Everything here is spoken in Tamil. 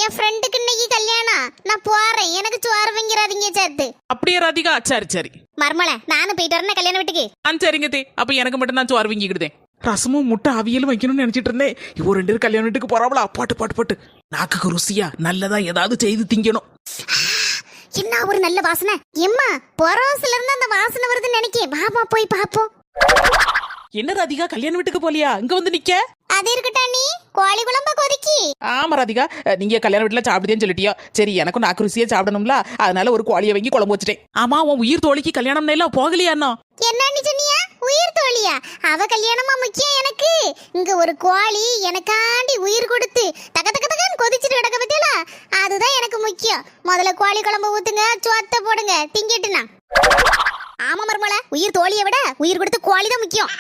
என் ஃப்ரெண்டுக்கு இன்னைக்கு கல்யாணம். நான் போறேன். எனக்கு சோறு வைங்கிறாதீங்க சேர்த்து. அப்படியே ராதிகா? சரி சரி மர்மல நானும் போயிட்டு வரேன் கல்யாண வீட்டுக்கு. சரிங்க தே. அப்ப எனக்கு மட்டும் தான் சோறு வாங்கிக்கிடுதேன். ரசமும் முட்டை அவியலும் வைக்கணும்னு நினைச்சிட்டு இருந்தேன். இவ 2 பேரும் கல்யாண வீட்டுக்கு போறாவளா? பாட்டு பாட்டு பாட்டு. நாக்குக்கு ருசியா நல்லதா ஏதாவது செய்து திங்கணும். என்ன ஒரு நல்ல வாசனை. எம்மா பொரோஸ்ல இருந்து அந்த வாசனை வருதுன்னு நினைக்கேன். வாமா போய் பாப்போம். என்ன ராதிகா கல்யாண வீட்டுக்கு போலியா? இங்க வந்து நிக்க. அது இருக்கட்டா, நீ கோழி குழம்பா கொதிக்கி. ஆமா ராதிகா, நீங்க கல்யாண வீட்டுல சாப்பிடுதேன்னு சொல்லிட்டியோ. சரி, எனக்கும் நாக்கு ருசியா சாப்பிடணும்ல, அதனால ஒரு கோழியை வாங்கி குழம்பு வச்சுட்டேன். ஆமா, உன் உயிர் தோழிக்கு கல்யாணம் எல்லாம் போகலையா? என்ன சொன்னியா? உயிர் தோழியா? அவ கல்யாணமா முக்கியம் எனக்கு. இங்க ஒரு கோழி எனக்காண்டி உயிர் கொடுத்து தக தக தகன்னு கொதிச்சுட்டு கிடக்க பத்தியல, அதுதான் எனக்கு முக்கியம். முதல்ல கோழி குழம்பு ஊத்துங்க, சோத்த போடுங்க, திங்கிட்டுனா. ஆமா மர்மல, உயிர் தோழியை விட உயிர் கொடுத்து கோழி தான் முக்கியம்.